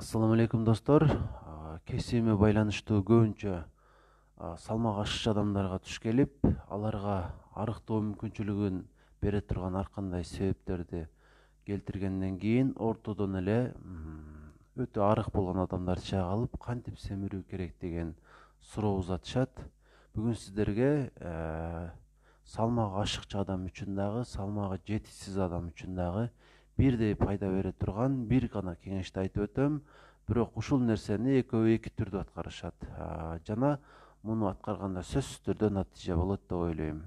Assalamu alaikum достор. Кесиме байланыштуу көбүнчө салмак ашык адамдарга туш келип, аларга арыктоо мүмкүнчүлүгүн бере турган ар кандай себептерди келтиргенден кийин ортодон эле өтө арык болгон адамдарды чагылып, кантип семирүү керек деген суроо узатышат. Бүгүн сиздерге салмагы ашыкчы адам үчүн дагы, салмагы жетишсиз адам үчүн дагы бирдей пайда бере турган бир гана кеңешти айтып өтөм. Бирок ушул нерсени экөө эки түрдүү аткарышат. Жана муну аткарганда сөзсүз түрдө натыйжа болот деп ойлойм.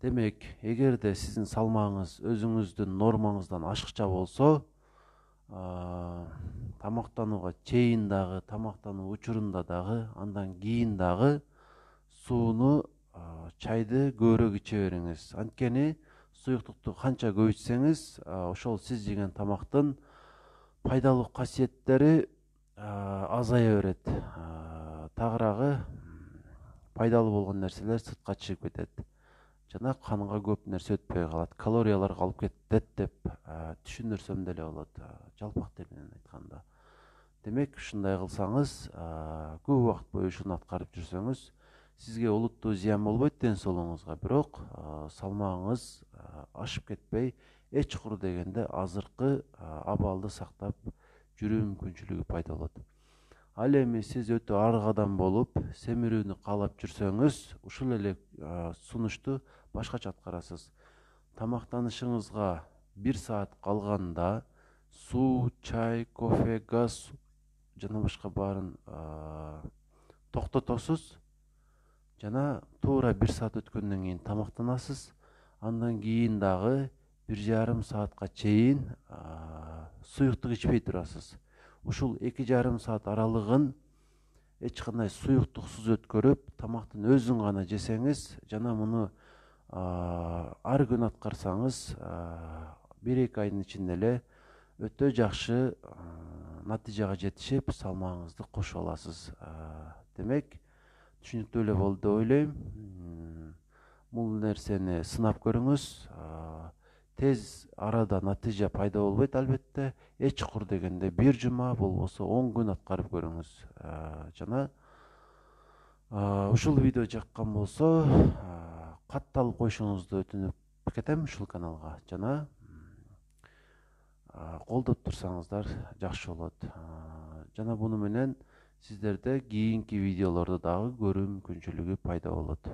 Демек, эгерде сиздин салмагыңыз өзүңүздүн нормаңыздан ашыкча болсо, тамактанууга чейин дагы, тамактануу учурунда дагы, андан кийин дагы сууну, чайды көбүрөөк иче бериңиз. Анткени суюктукту канча көп ичсеңиз, ошол сиз жеген тамактын пайдалуу касиеттери азая берет. Тагыраагы пайдалуу болгон нерселер сыртка чыгып кетет. Жана канга көп нерсе өтпөй калат. Калориялар калып кетет деп түшүндүрсөм деле болот, жалпак тил менен айтканда. Демек, ушундай кылсаңыз, көп убакыт бою ушуну аткарып жүрсөңүз, сизге олуттуу зыян болбойт ден соолугуңузга, бирок салмагыңыз ашып кетпей, эч чукур дегенде азыркы абалды сактап жүрүү мүмкүнчүлүгү пайда болот. Ал эми сиз өтө арык адам болуп, семирүүнү каалап жүрсөңүз, ушул эле сунушту башкача аткарасыз. Тамактанышыңызга 1 саат калганда суу, чай, кофе, газ жана башка баарын токтотосуз. Жана туура 1 саат өткөндөн кийин тамактанасыз. Андан кийин дагы 1,5 саатка чейин суюктук ичпей турасыз. Ушул 2,5 саат аралыгын эч кандай суюктуксуз өткөрүп, тамактын өзүн гана жесеңиз, жана муну ар күн аткарсаңыз, 1-2 айдын ичинде эле өтө жакшы натыйжага жетишип, салмагыңызды кошуп аласыз. Демек, түшүнүктүү эле болду деп ойлойм. Бул нерсени сынап көрүңүз. Тез арада натыйжа пайда болбойт албетте. Эч чукур дегенде 1 жума, болбосо 10 күн аткарып көрүңүз. Жана ушул видео жаккан болсо, катталып коюшуңузду өтүнүп кетем ушул каналга. Жана колдоп турсаңыздар жакшы болот. Жана буну менен сиздерде кийинки видеолорду дагы көрүү мүмкүнчүлүгү пайда болот.